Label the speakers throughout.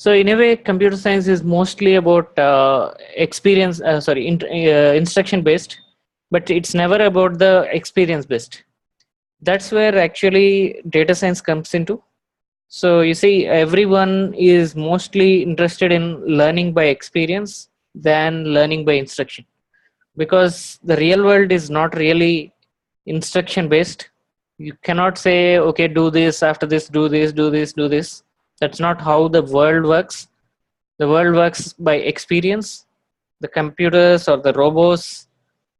Speaker 1: So in a way, computer science is mostly about instruction based, but it's never about the experience based. That's where actually data science comes into. So you see, everyone is mostly interested in learning by experience than learning by instruction, because the real world is not really instruction based. You cannot say, okay, do this, after this, do this, do this, do this. That's not how the world works. The world works by experience. The computers or the robots,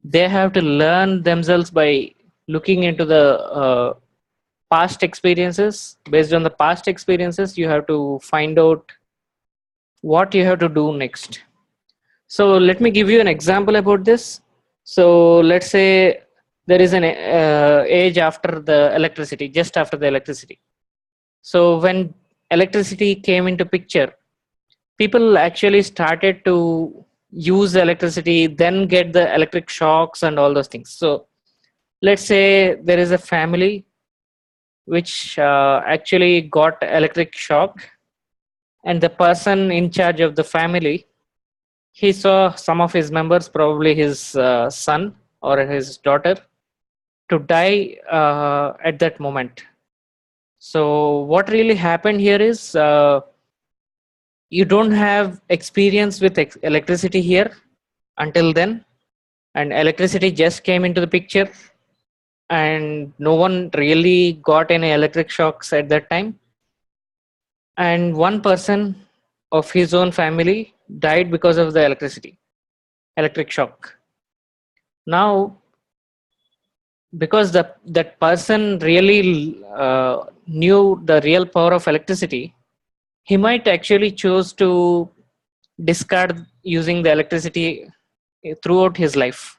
Speaker 1: they have to learn themselves by looking into the past experiences. Based on the past experiences, you have to find out what you have to do next. So let me give you an example about this. So let's say there is an age after the electricity, just after the electricity. So when electricity came into picture, people actually started to use electricity, then get the electric shocks and all those things. So let's say there is a family which actually got electric shock, and the person in charge of the family, he saw some of his members, probably his son or his daughter, to die at that moment. So what really happened here is, you don't have experience with electricity here until then, and electricity just came into the picture, and no one really got any electric shocks at that time. And one person of his own family died because of the electric shock. Now, because that person really knew the real power of electricity, he might actually choose to discard using the electricity throughout his life.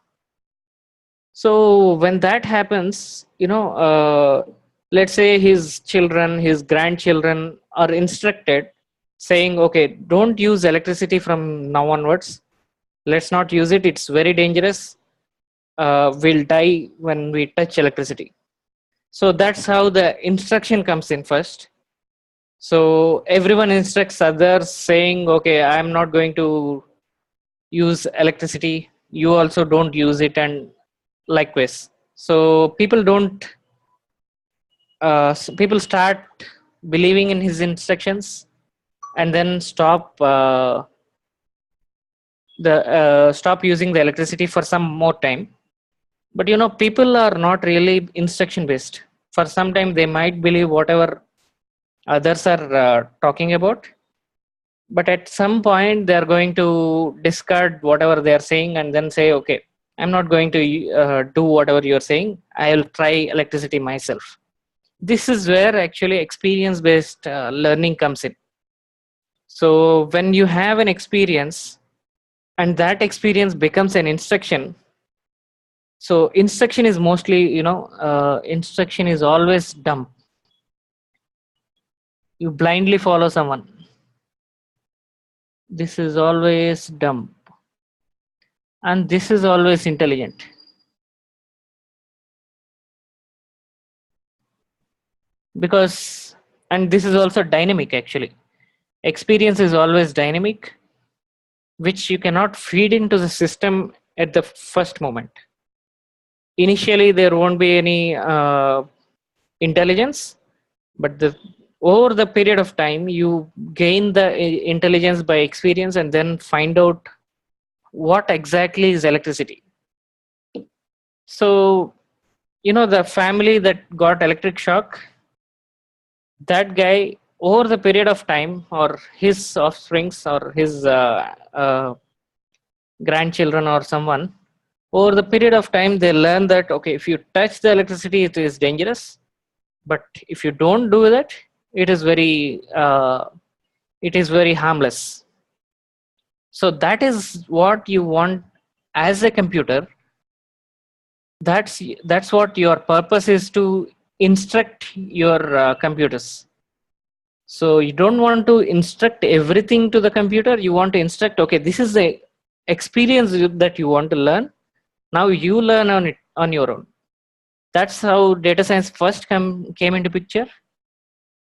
Speaker 1: So when that happens, let's say his children, his grandchildren are instructed, saying, okay, don't use electricity from now onwards. Let's not use it. It's very dangerous. We'll die when we touch electricity. So that's how the instruction comes in first. So everyone instructs others, saying, okay, I'm not going to use electricity. You also don't use it, and likewise. So people start believing in his instructions, and then stop using the electricity for some more time. But people are not really instruction based. For some time they might believe whatever others are talking about, but at some point they are going to discard whatever they are saying, and then say, okay, I'm not going to do whatever you're saying. I'll try electricity myself. This is where actually experience based learning comes in. So when you have an experience and that experience becomes an instruction, so instruction is mostly, instruction is always dumb. You blindly follow someone. This is always dumb, and this is always intelligent. Because, and this is also dynamic actually. Experience is always dynamic, which you cannot feed into the system at the first moment. Initially there won't be any intelligence, but over the period of time you gain the intelligence by experience, and then find out what exactly is electricity. So the family that got electric shock, that guy, over the period of time, or his offsprings, or his grandchildren or someone, over the period of time they learn that, okay, if you touch the electricity it is dangerous, but if you don't do that, it is very harmless. So that is what you want as a computer. That's what your purpose is, to instruct your computers. So you don't want to instruct everything to the computer. You want to instruct, okay, this is the experience that you want to learn. Now you learn on it on your own. That's how data science first came into picture.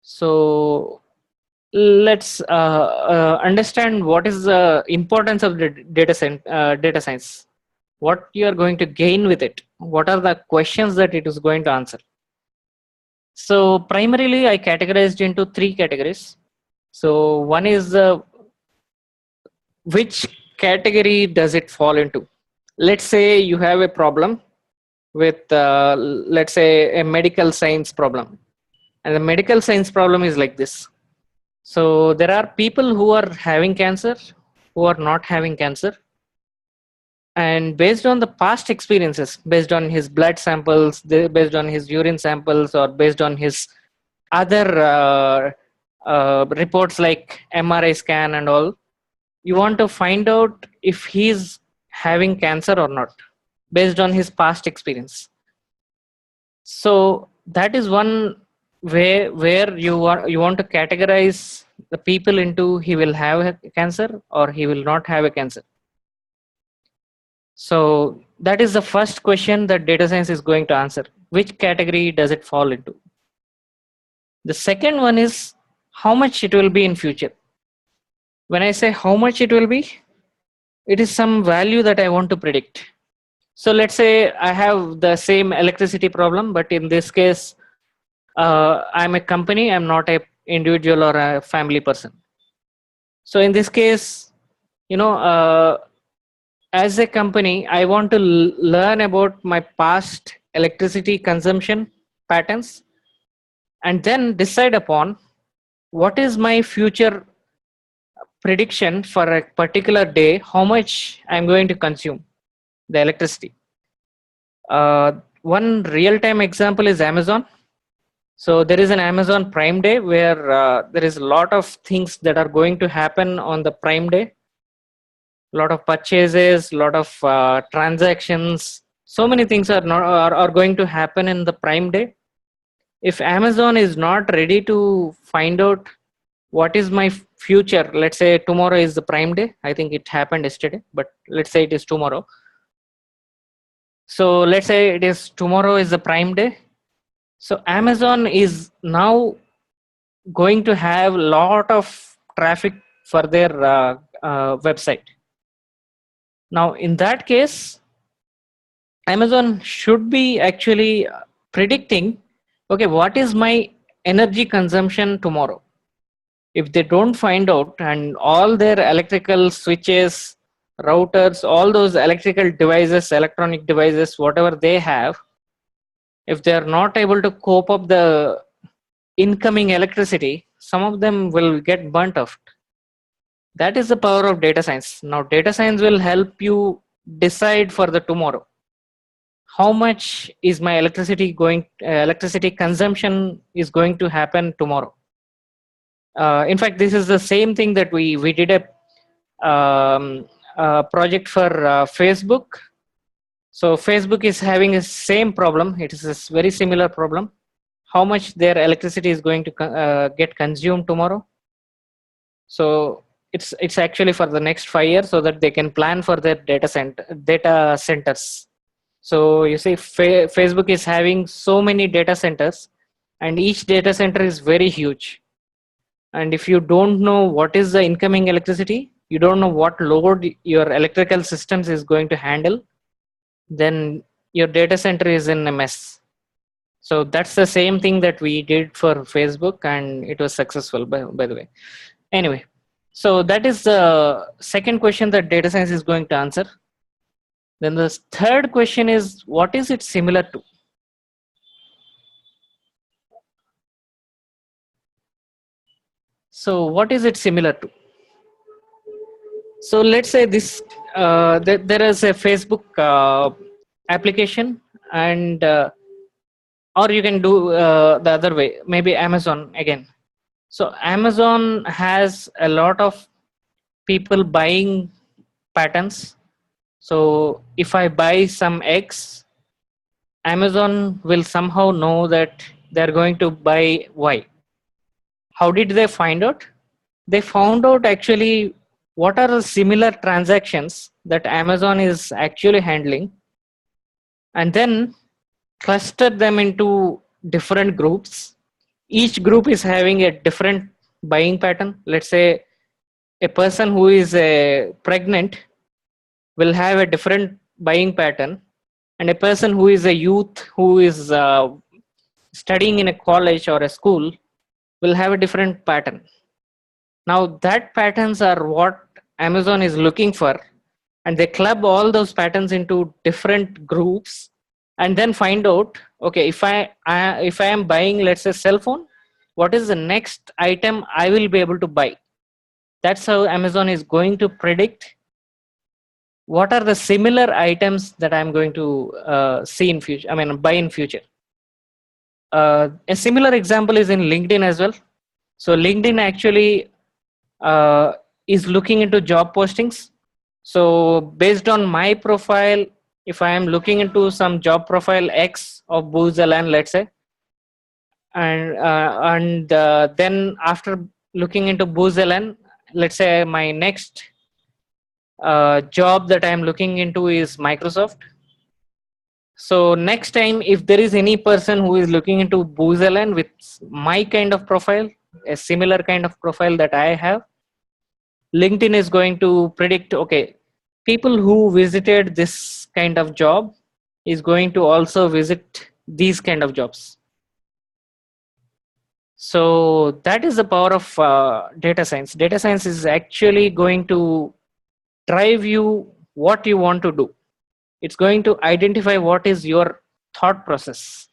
Speaker 1: So let's understand what is the importance of the data science. What you are going to gain with it. What are the questions that it is going to answer? So primarily, I categorized into three categories. So one is which category does it fall into? Let's say you have a problem with, let's say, a medical science problem, and the medical science problem is like this. So there are people who are having cancer, who are not having cancer, and based on the past experiences, based on his blood samples, based on his urine samples, or based on his other reports like MRI scan and all, you want to find out if he's having cancer or not based on his past experience. So that is one way where you want to categorize the people into he will have a cancer or he will not have a cancer. So that is the first question that data science is going to answer. Which category does it fall into? The second one is how much it will be in future. When I say how much it will be, it is some value that I want to predict. So let's say I have the same electricity problem, but in this case, I'm a company, I'm not a individual or a family person. So in this case, you know, as a company, I want to learn about my past electricity consumption patterns and then decide upon what is my future prediction for a particular day, how much I'm going to consume the electricity. One real-time example is Amazon. So there is an Amazon Prime Day where there is a lot of things that are going to happen on the Prime Day. A lot of purchases, a lot of transactions. So many things are going to happen in the Prime Day. If Amazon is not ready to find out what is my future, let's say tomorrow is the Prime Day. I think it happened yesterday, but let's say it is tomorrow. So let's say it is tomorrow is the Prime Day. So Amazon is now going to have a lot of traffic for their website. Now, in that case, Amazon should be actually predicting, okay, what is my energy consumption tomorrow? If they don't find out and all their electrical switches, routers, all those electrical devices, electronic devices, whatever they have, if they are not able to cope up the incoming electricity, some of them will get burnt off. That is the power of data science. Now, data science will help you decide for the tomorrow. How much is my electricity consumption is going to happen tomorrow? In fact, this is the same thing that we did a project for Facebook. So Facebook is having the same problem. It is a very similar problem. How much their electricity is going to get consumed tomorrow? So it's actually for the next 5 years so that they can plan for their data centers. So you see, Facebook is having so many data centers, and each data center is very huge. And if you don't know what is the incoming electricity, you don't know what load your electrical systems is going to handle, then your data center is in a mess. So that's the same thing that we did for Facebook, and it was successful, by the way. Anyway, so that is the second question that data science is going to answer. Then the third question is, what is it similar to? So what is it similar to? So let's say this, there is a Facebook application, and or you can do the other way, maybe Amazon again. So Amazon has a lot of people buying patterns. So if I buy some eggs, Amazon will somehow know that they're going to buy Y. How did they find out? They found out actually what are the similar transactions that Amazon is actually handling, and then cluster them into different groups. Each group is having a different buying pattern. Let's say a person who is pregnant will have a different buying pattern, and a person who is a youth who is studying in a college or a school will have a different pattern. Now that patterns are what Amazon is looking for, and they club all those patterns into different groups, and then find out, okay, if I am buying, let's say, cell phone, what is the next item I will be able to buy. That's how Amazon is going to predict what are the similar items that I'm going to see in future, I mean buy in future. A similar example is in LinkedIn as well. So LinkedIn actually is looking into job postings. So based on my profile, if I am looking into some job profile X of Booz Allen, let's say, and then after looking into Booz Allen, let's say my next job that I am looking into is Microsoft. So next time, if there is any person who is looking into Booz Allen with my kind of profile, a similar kind of profile that I have, LinkedIn is going to predict, okay, people who visited this kind of job is going to also visit these kind of jobs. So that is the power of data science. Data science is actually going to drive you what you want to do. It's going to identify what is your thought process.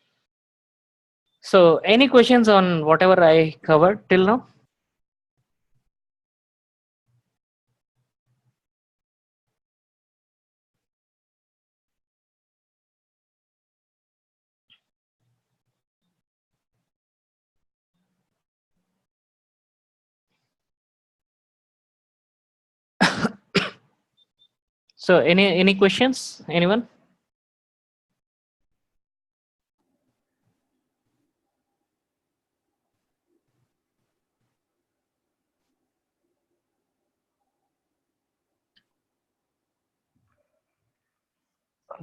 Speaker 1: So any questions on whatever I covered till now? So any questions, anyone?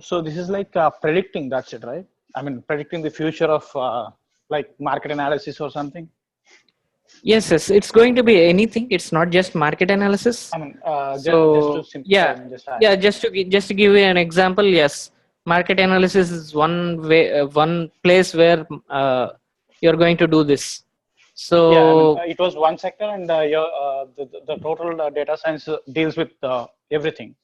Speaker 2: So this is like predicting, that's it, right? I mean, predicting the future of like market analysis or something.
Speaker 1: Yes, it's going to be anything. It's not just market analysis.
Speaker 2: I mean, just to
Speaker 1: So
Speaker 2: simplify,
Speaker 1: yeah,
Speaker 2: I mean,
Speaker 1: yeah. Just to give you an example, yes, market analysis is one way, one place where you're going to do this.
Speaker 2: yeah, I mean,
Speaker 1: So
Speaker 2: it was one sector, and the total data science deals with everything.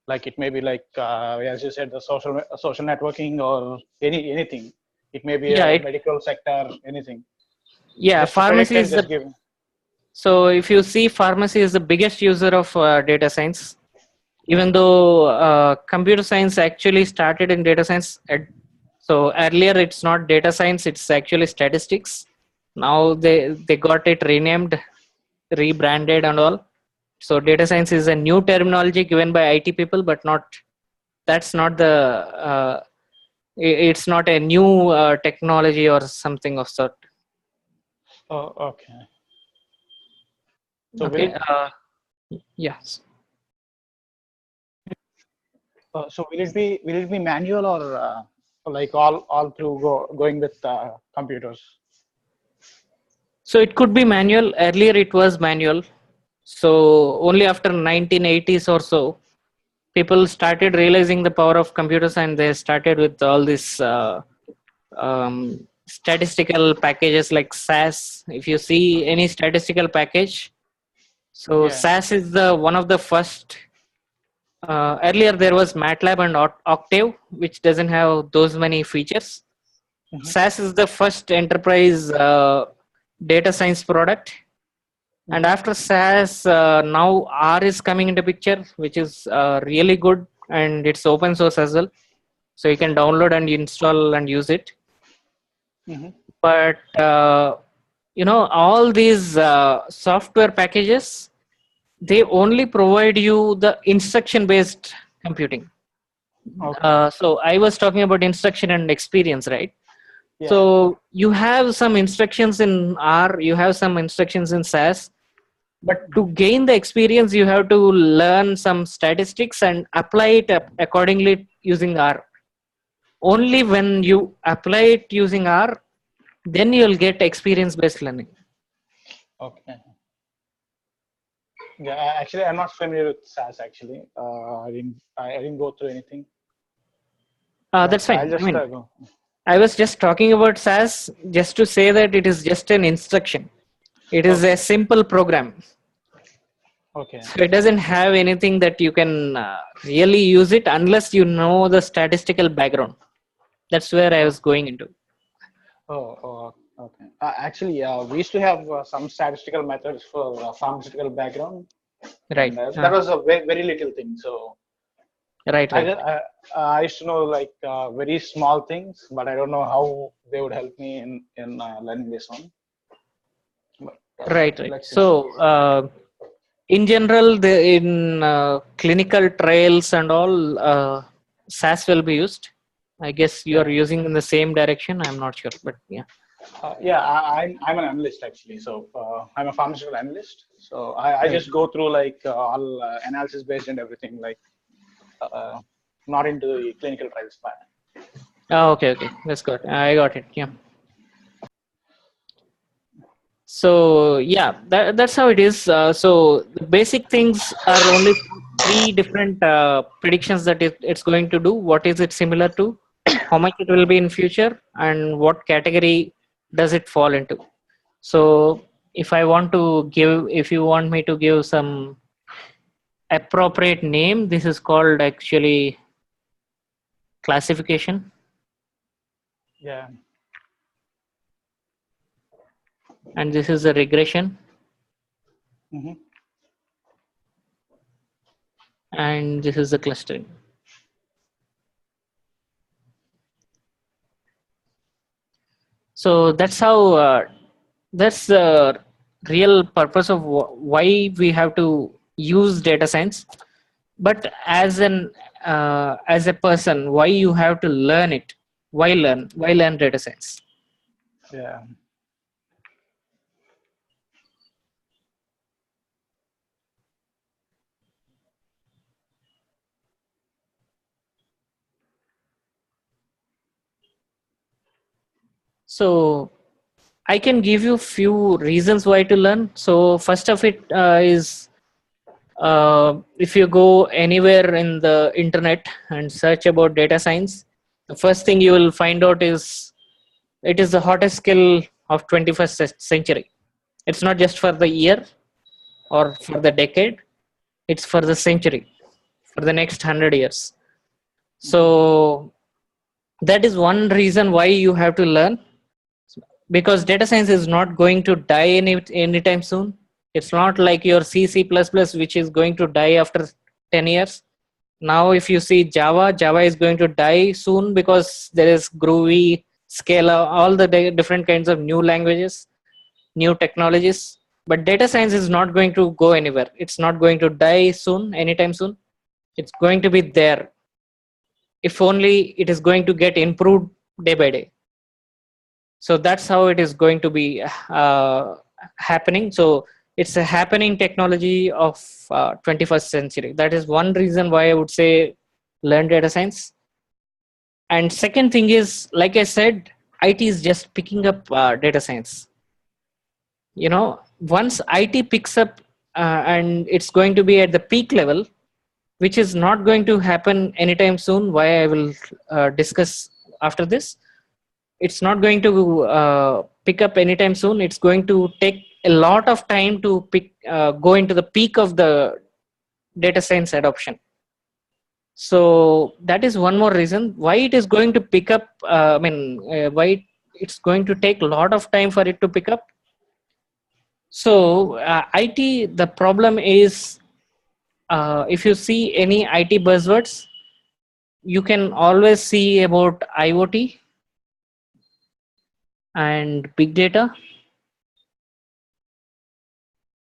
Speaker 2: Like it may be like, as you said, the social networking or anything. It may be
Speaker 1: yeah,
Speaker 2: a medical sector, anything.
Speaker 1: yeah,
Speaker 2: Just to predict
Speaker 1: pharmacy
Speaker 2: and
Speaker 1: is
Speaker 2: just
Speaker 1: the.
Speaker 2: give.
Speaker 1: So if you see, pharmacy is the biggest user of data science. Even though computer science actually started in data science, so earlier it's not data science, it's actually statistics. Now they got it renamed, rebranded and all. So data science is a new terminology given by IT people, but not, that's not the it's not a new technology or something of sort.
Speaker 2: Oh, okay. So
Speaker 1: Okay, yes.
Speaker 2: will it be manual or like all through going with computers?
Speaker 1: So it could be manual. Earlier it was manual. So only after 1980s or so, people started realizing the power of computers, and they started with all these statistical packages like SAS. If you see any statistical package, so
Speaker 2: Yeah.
Speaker 1: SAS is the one of the first. Earlier there was MATLAB and Octave, which doesn't have those many features.
Speaker 2: Mm-hmm.
Speaker 1: SAS is the first enterprise data science product. And after SAS, now R is coming into picture, which is really good, and it's open source as well. So you can download and install and use it.
Speaker 2: Mm-hmm.
Speaker 1: But all these software packages, they only provide you the instruction-based computing.
Speaker 2: Okay.
Speaker 1: So I was talking about instruction and experience, right?
Speaker 2: Yeah.
Speaker 1: So you have some instructions in R, you have some instructions in SAS, but to gain the experience, you have to learn some statistics and apply it accordingly using R. Only when you apply it using R, then you'll get experience-based learning.
Speaker 2: Okay. Yeah, actually, I'm not familiar with SAS. Actually, I didn't go through anything, but
Speaker 1: That's
Speaker 2: I'll
Speaker 1: fine. I
Speaker 2: just
Speaker 1: mean,
Speaker 2: go.
Speaker 1: I was just talking about SAS just to say that it is just an instruction. It is a
Speaker 2: Okay.
Speaker 1: simple program.
Speaker 2: Okay.
Speaker 1: So it doesn't have anything that you can really use it unless you know the statistical background. That's where I was
Speaker 2: Oh.
Speaker 1: going into.
Speaker 2: Okay. Actually, we used to have some statistical methods for pharmaceutical background, and
Speaker 1: Right.
Speaker 2: that was a very little thing. So
Speaker 1: Right,
Speaker 2: I,
Speaker 1: right.
Speaker 2: just- I used to know like very small things, but I don't know how they would help me in learning this one. But
Speaker 1: Right, right.
Speaker 2: let's see.
Speaker 1: So, in general, in clinical trials and all, SAS will be used. I guess you are
Speaker 2: Yeah.
Speaker 1: using in the same direction. I'm not sure, but yeah.
Speaker 2: Yeah, I'm an analyst actually. So I'm a pharmaceutical analyst. So I
Speaker 1: Right.
Speaker 2: just go through like all analysis based and everything, like uh, not into the clinical trials part.
Speaker 1: Oh, okay, okay. That's good. I got it. Yeah. So yeah, that's how it is. So the basic things are only three different predictions that it's going to do. What is it similar to? How much it will be in future, and what category does it fall into? So if I want to give, if you want me to give some appropriate name, this is called actually classification,
Speaker 2: Yeah.
Speaker 1: and this is a regression,
Speaker 2: Hmm.
Speaker 1: and this is the clustering. So that's how that's the real purpose of why we have to use data science. But as a person, why you have to learn it? Why learn data science?
Speaker 2: Yeah.
Speaker 1: So I can give you few reasons why to learn. So first of it is if you go anywhere in the internet and search about data science, the first thing you will find out is it is the hottest skill of 21st century. It's not just for the year or for the decade, it's for the century, for the next 100 years.
Speaker 2: Hmm.
Speaker 1: So that is one reason why you have to learn, because data science is not going to die anytime soon. It's not like your C++, which is going to die after 10 years. Now if you see Java is going to die soon because there is Groovy, Scala, all the different kinds of new languages, new technologies. But data science is not going to go anywhere. It's not going to die soon, anytime soon. It's going to be there. If only it is going to get improved day by day. So that's how it is going to be happening. So it's a happening technology of 21st century. That is one reason why I would say learn data science. And second thing is, like I said, it is just picking up data science. Once it picks up and it's going to be at the peak level, which is not going to happen anytime soon, why I will discuss after this. It's not going to pick up anytime soon. It's going to take a lot of time to go into the peak of the data science adoption. So that is one more reason why it is going to pick up. Why it's going to take a lot of time for it to pick up. So IT, the problem is, if you see any IT buzzwords, you can always see about IoT and big data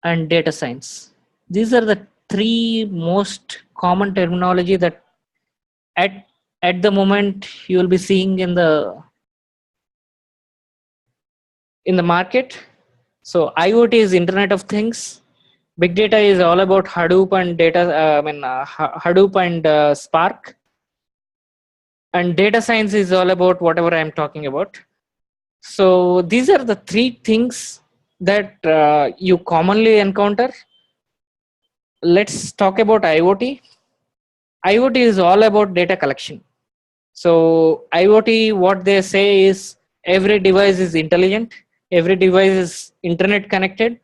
Speaker 1: and data science. These are the three most common terminology that at at the moment you will be seeing in the market. So IoT is Internet of Things. Big data is all about Hadoop and Hadoop and Spark. And data science is all about whatever I'm talking about. So these are the three things that you commonly encounter. Let's talk about IoT. IoT is all about data collection. So IoT, what they say is every device is intelligent, every device is internet connected.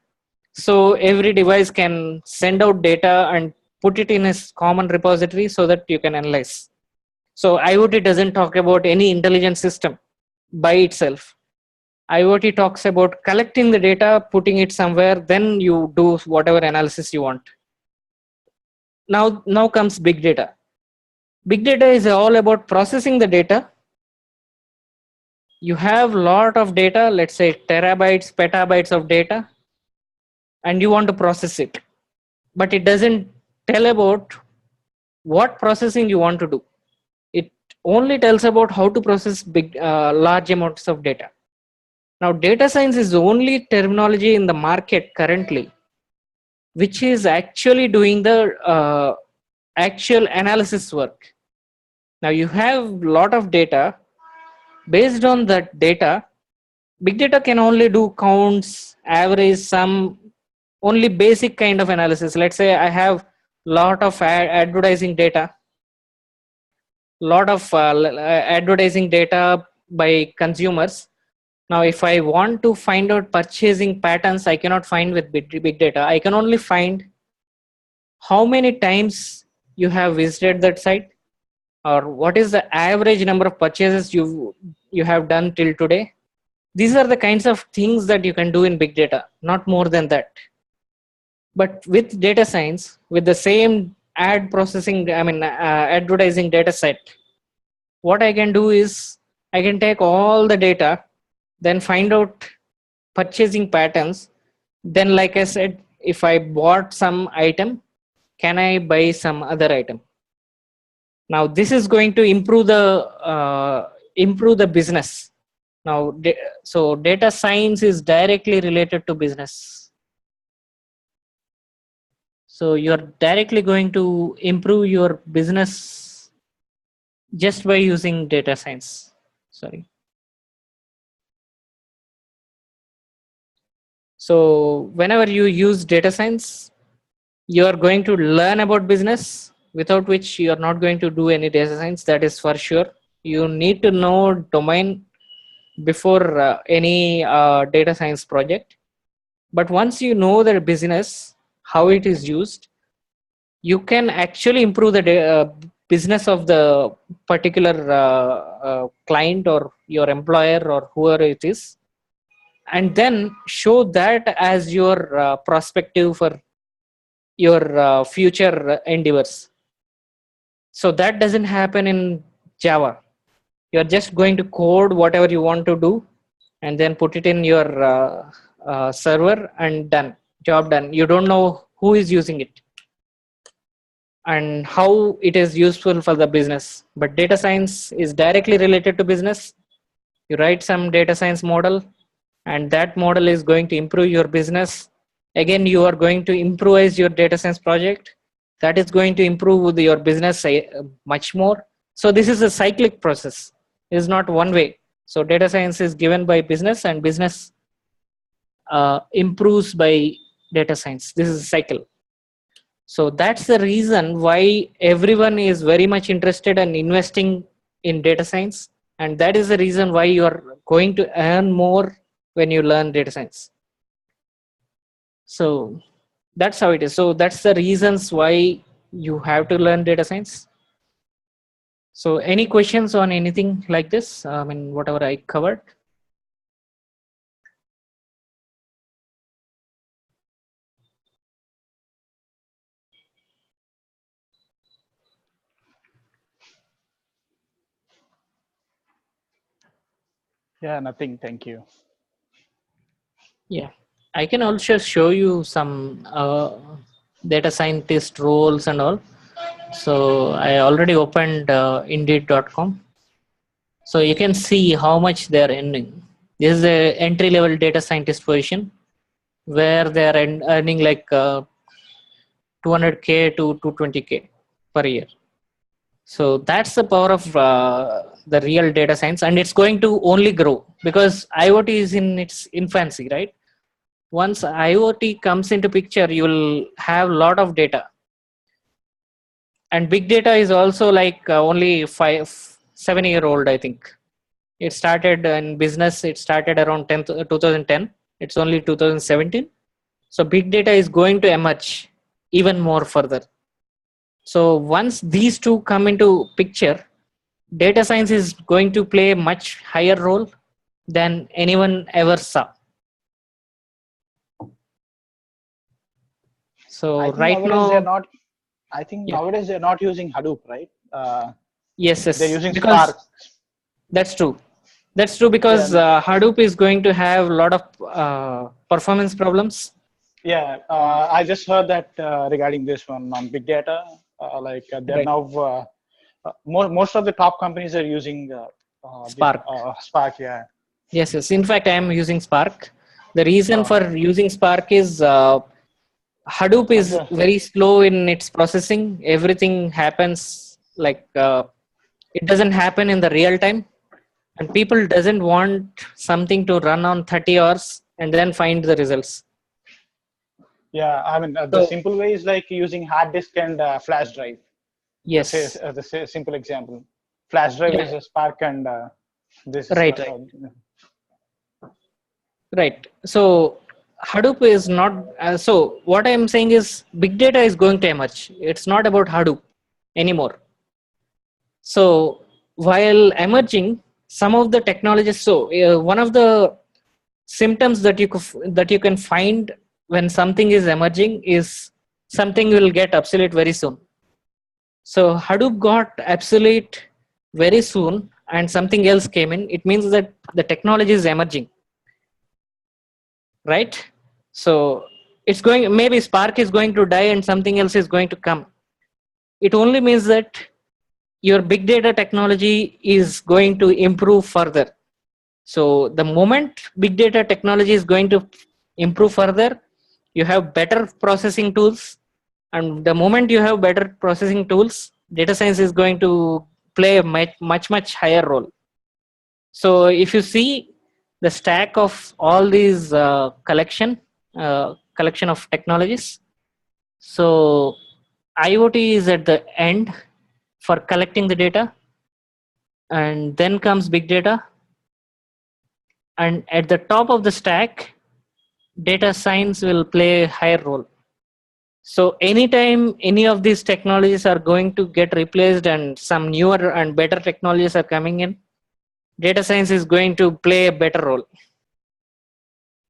Speaker 1: So every device can send out data and put it in a common repository so that you can analyze. So IoT doesn't talk about any intelligent system by itself. IoT talks about collecting the data, putting it somewhere, then you do whatever analysis you want. Now comes big data. Big data is all about processing the data. You have lot of data, let's say terabytes, petabytes of data, and you want to process it. But it doesn't tell about what processing you want to do. It only tells about how to process large amounts of data. Now, data science is the only terminology in the market currently which is actually doing the actual analysis work. Now, you have a lot of data. Based on that data, big data can only do counts, average, sum, only basic kind of analysis. Let's say I have lot of advertising data, lot of advertising data by consumers. Now, if I want to find out purchasing patterns, I cannot find with big data. I can only find how many times you have visited that site, or what is the average number of purchases you have done till today. These are the kinds of things that you can do in big data, not more than that. But with data science, with the same advertising data set, what I can do is I can take all the data, then find out purchasing patterns. Then, like I said, if I bought some item, can I buy some other item? Now, this is going to improve the business. Now, so data science is directly related to business. So you're directly going to improve your business just by using data science. Sorry. So whenever you use data science, you are going to learn about business, without which you are not going to do any data science. That is for sure. You need to know domain before any data science project. But once you know the business, how it is used, you can actually improve the business of the particular client or your employer or whoever it is, and then show that as your perspective for your future endeavors. So that doesn't happen in Java. You're just going to code whatever you want to do and then put it in your server and done, job done. You don't know who is using it and how it is useful for the business. But data science is directly related to business. You write some data science model, and that model is going to improve your business. Again, you are going to improvise your data science project. That is going to improve your business much more. So this is a cyclic process. It is not one way. So data science is given by business, and business improves by data science. This is a cycle. So that's the reason why everyone is very much interested in investing in data science. And that is the reason why you are going to earn more when you learn data science. So that's how it is. So that's the reasons why you have to learn data science. So any questions on anything like this? Whatever I covered.
Speaker 2: Yeah, nothing. Thank you.
Speaker 1: Yeah, I can also show you some data scientist roles and all. So I already opened indeed.com. So you can see how much they are earning. This is a entry level data scientist position where they are earning like 200K to 220K per year. So that's the power of the real data science, and it's going to only grow because IoT is in its infancy, right? Once IoT comes into picture, you will have a lot of data. And big data is also like only 7 year old, I think. It started in business, it started around 2010. It's only 2017. So big data is going to emerge even more further. So once these two come into picture, data science is going to play a much higher role than anyone ever saw.
Speaker 2: I
Speaker 1: So
Speaker 2: think
Speaker 1: right
Speaker 2: nowadays they're
Speaker 1: now,
Speaker 2: not. I think
Speaker 1: yeah,
Speaker 2: nowadays they're not using Hadoop, right?
Speaker 1: yes,
Speaker 2: They're
Speaker 1: yes,
Speaker 2: using
Speaker 1: because
Speaker 2: Spark.
Speaker 1: that's true. That's true because
Speaker 2: Yeah,
Speaker 1: Hadoop is going to have a lot of performance problems.
Speaker 2: yeah. I just heard that regarding this one on big data. They're
Speaker 1: Right.
Speaker 2: now most of the top companies are using this
Speaker 1: Spark.
Speaker 2: Spark. Yeah.
Speaker 1: Yes, yes. In fact, I am using Spark. The reason
Speaker 2: Uh,
Speaker 1: for using Spark is Hadoop
Speaker 2: and
Speaker 1: is very slow in its processing. Everything happens like it doesn't happen in the real time, and people doesn't want something to run on 30 hours and then find the results.
Speaker 2: yeah, I mean the
Speaker 1: So
Speaker 2: simple way is like using hard disk and flash drive.
Speaker 1: yes,
Speaker 2: Simple example. Flash drive is
Speaker 1: yeah,
Speaker 2: a Spark and this is
Speaker 1: right, right. Right. So Hadoop is not. So what I am saying is, big data is going to emerge. It's not about Hadoop anymore. So while emerging, some of the technologies. So one of the symptoms that that you can find when something is emerging is something will get obsolete very soon. So Hadoop got obsolete very soon, and something else came in. It means that the technology is emerging, right? So it's going, maybe Spark is going to die and something else is going to come. It only means that your big data technology is going to improve further. So the moment big data technology is going to improve further, you have better processing tools, and the moment you have better processing tools, data science is going to play a much higher role. So if you see the stack of all these collection of technologies, so IoT is at the end for collecting the data, and then comes big data, and at the top of the stack, data science will play a higher role. So anytime any of these technologies are going to get replaced and some newer and better technologies are coming in, data science is going to play a better role.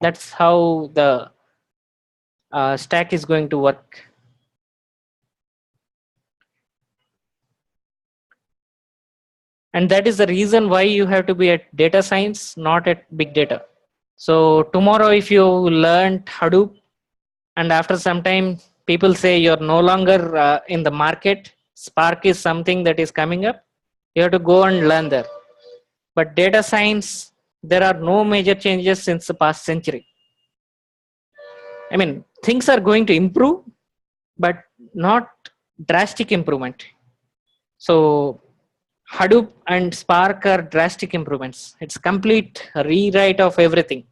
Speaker 1: That's how the stack is going to work. And that is the reason why you have to be at data science, not at big data. So tomorrow, if you learned Hadoop, and after some time, people say you're no longer in the market, Spark is something that is coming up, you have to go and learn there. But data science, there are no major changes since the past century. I mean, things are going to improve, but not drastic improvement. So Hadoop and Spark are drastic improvements. It's complete rewrite of everything.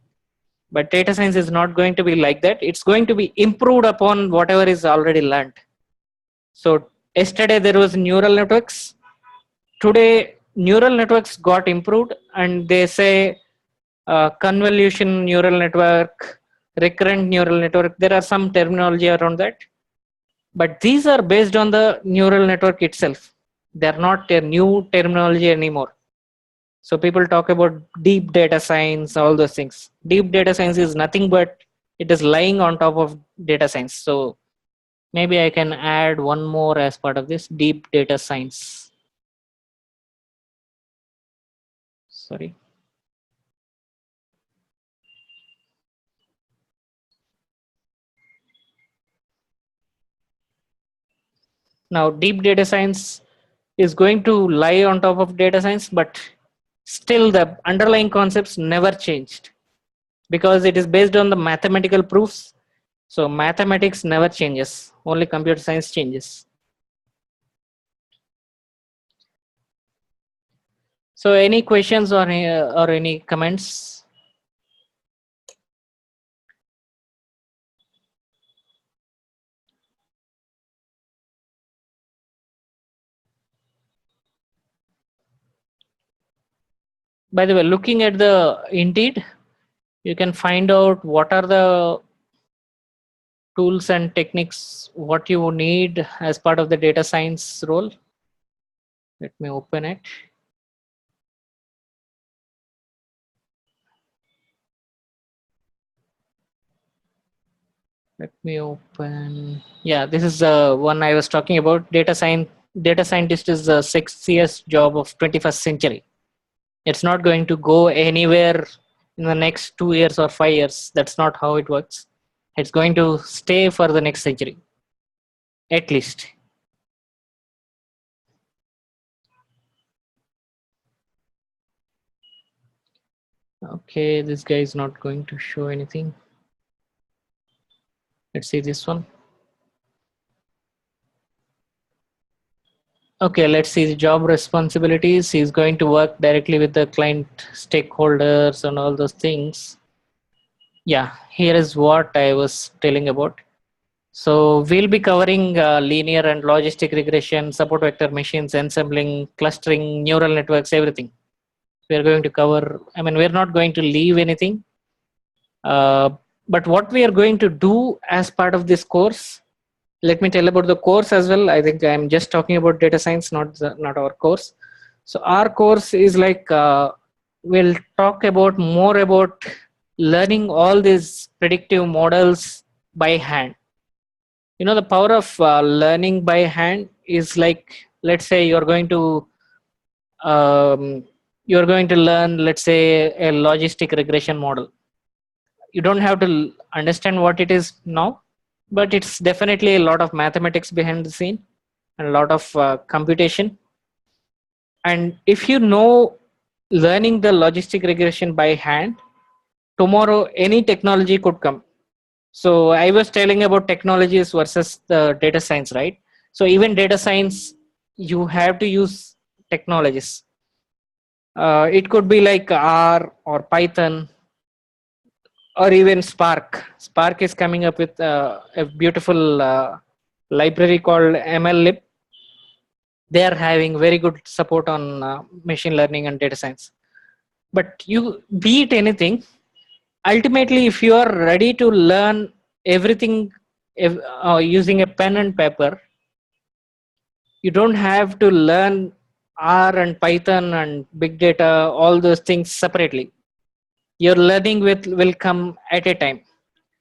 Speaker 1: But data science is not going to be like that. It's going to be improved upon whatever is already learned. So yesterday there was neural networks. Today neural networks got improved, and they say convolution neural network, recurrent neural network. There are some terminology around that, but these are based on the neural network itself. They're not a new terminology anymore. So people talk about deep data science, all those things. Deep data science is nothing but it is lying on top of data science. So maybe I can add one more as part of this, deep data science. Sorry. Now, deep data science is going to lie on top of data science, but still the underlying concepts never changed because it is based on the mathematical proofs. So mathematics never changes, only computer science changes. So any questions or any comments? By the way, looking at the Indeed, you can find out what are the tools and techniques what you need as part of the data science role. Let me open it. Let me open. Yeah, this is the one I was talking about. Data scientist is the sexiest job of 21st century. It's not going to go anywhere in the next 2 years or 5 years. That's not how it works. It's going to stay for the next century, at least. Okay, this guy is not going to show anything. Let's see this one. Okay, let's see the job responsibilities. He's going to work directly with the client stakeholders and all those things. Yeah, here is what I was telling about. So we'll be covering linear and logistic regression, support vector machines, ensembling, clustering, neural networks, everything. We're going to cover, I mean, we're not going to leave anything. But what we are going to do as part of this course, let me tell about the course as well. I think I'm just talking about data science, not our course. So our course is like, we'll talk about more about learning all these predictive models by hand. You know, the power of learning by hand is like, let's say um, you're going to learn, let's say, a logistic regression model. You don't have to understand what it is now, but it's definitely a lot of mathematics behind the scene and a lot of computation. And if you know learning the logistic regression by hand, tomorrow any technology could come. So I was telling about technologies versus the data science, right? So even data science, you have to use technologies. It could be like R or Python or even Spark. Spark is coming up with a beautiful library called MLlib. They are having very good support on machine learning and data science. But you be it anything, ultimately, if you are ready to learn everything using a pen and paper, you don't have to learn R and Python and big data, all those things separately. Your learning will come at a time.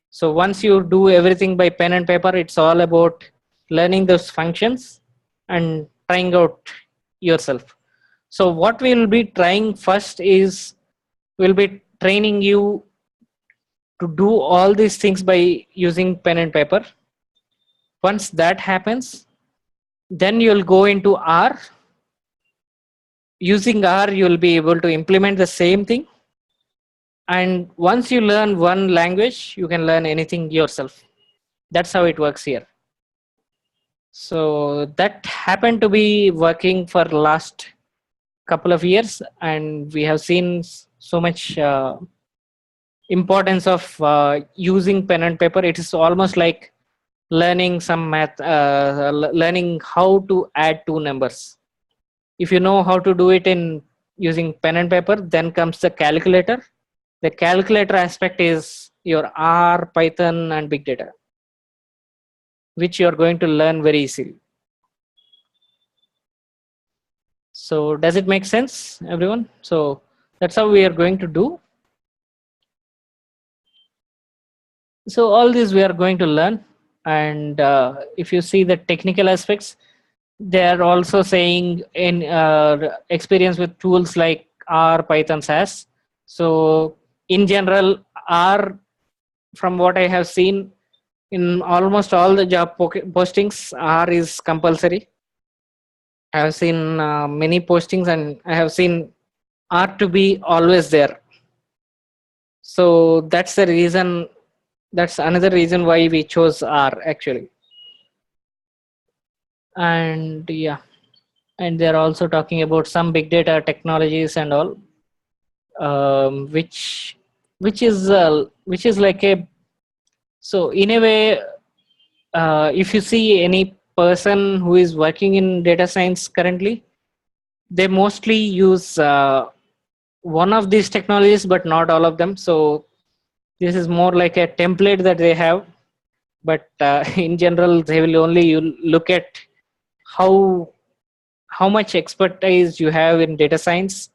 Speaker 1: So once you do everything by pen and paper, it's all about learning those functions and trying out yourself. So what we'll be trying first is we'll be training you to do all these things by using pen and paper. Once that happens, then you'll go into R. Using R, you'll be able to implement the same thing. And once you learn one language, you can learn anything yourself. That's how it works here. So that happened to be working for last couple of years, and we have seen so much importance of using pen and paper. It is almost like learning some math, learning how to add two numbers. If you know how to do it in using pen and paper, then comes the calculator. The calculator aspect is your R, Python, and big data, which you're going to learn very easily. So does it make sense, everyone? So that's how we are going to do. So all this we are going to learn. And if you see the technical aspects, they are also saying in experience with tools like R, Python, SAS. So in general, R, from what I have seen in almost all the job postings, R is compulsory. I have seen many postings and I have seen R to be always there. So that's the reason, that's another reason why we chose R actually. And yeah, and they're also talking about some big data technologies and all, which is like a, so in a way, if you see any person who is working in data science currently, they mostly use one of these technologies, but not all of them. So this is more like a template that they have, but in general, they will only you look at how much expertise you have in data science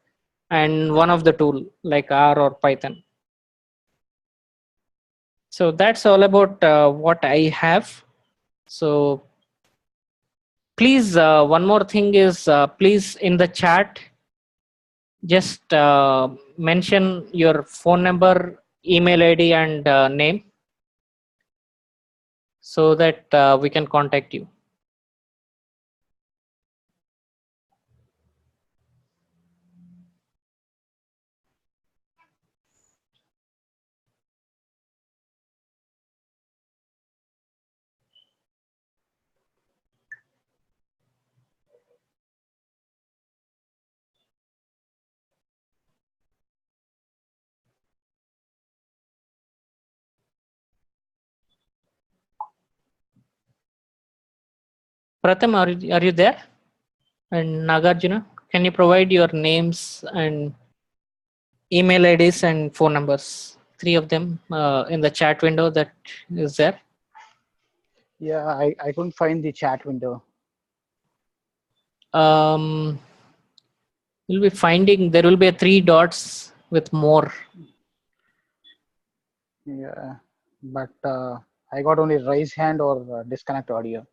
Speaker 1: and one of the tool like R or Python. So that's all about what I have. So please, one more thing is, please in the chat, just mention your phone number, email ID, and name so that we can contact you. Pratham, are you there? And Nagarjuna, can you provide your names and email IDs and phone numbers? Three of them in the chat window that is there.
Speaker 2: Yeah, I couldn't find the chat window.
Speaker 1: You'll be finding there will be a 3 dots with more.
Speaker 2: Yeah, but I got only raise hand or disconnect audio.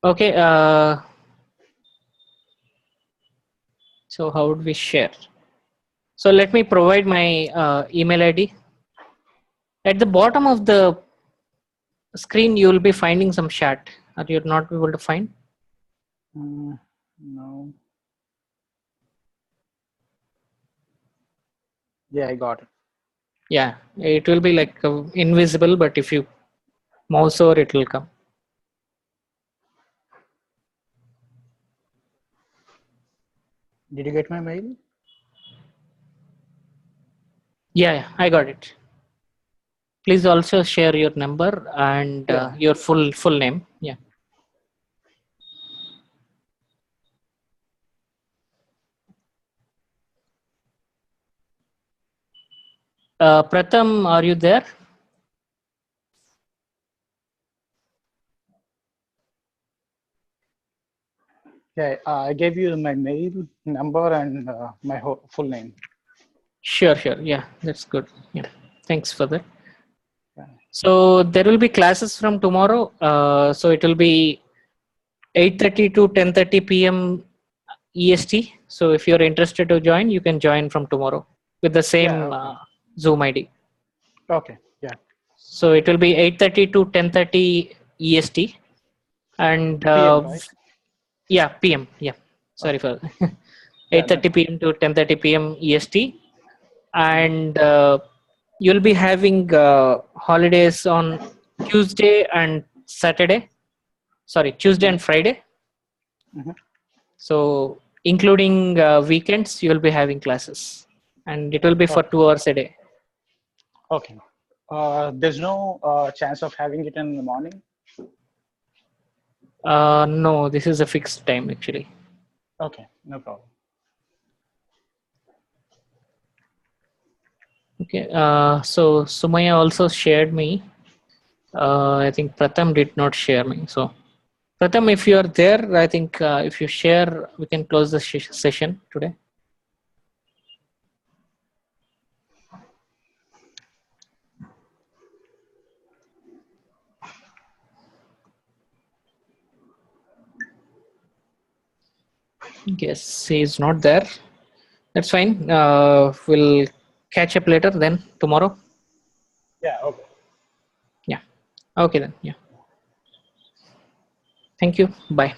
Speaker 1: Okay. So how would we share? So let me provide my email ID. At the bottom of the screen, you will be finding some chat. Are you not able to find?
Speaker 2: No. Yeah, I got it.
Speaker 1: Yeah, it will be like invisible, but if you mouse over, it will come.
Speaker 2: Did you get my mail?
Speaker 1: Yeah, I got it. Please also share your number and your full name. Yeah. Pratham, are you there?
Speaker 2: Yeah, I gave you my mail number and my full name.
Speaker 1: Sure. Yeah, that's good. Yeah, thanks for that. So there will be classes from tomorrow. So it will be 8:30 to 10:30 p.m. EST. So if you're interested to join, you can join from tomorrow with the same Zoom ID.
Speaker 2: Okay. Yeah.
Speaker 1: So it will be 8:30 to 10:30 EST, and
Speaker 2: PM, right?
Speaker 1: yeah, PM. Yeah, sorry for 8:30 p.m. to 10:30 p.m. EST, and you'll be having holidays on Tuesday and Saturday. Sorry, Tuesday and Friday. So including weekends, you'll be having classes, and it will be for 2 hours a day.
Speaker 2: Okay. There's no chance of having it in the morning?
Speaker 1: No, this is a fixed time actually.
Speaker 2: Okay, no problem.
Speaker 1: Okay, so Sumaya also shared me. I think Pratham did not share me. So Pratham, if you are there, I think if you share, we can close the session today. Yes, he is not there. That's fine. We'll catch up later then tomorrow.
Speaker 2: Yeah, okay.
Speaker 1: Yeah. Okay then. Yeah. Thank you. Bye.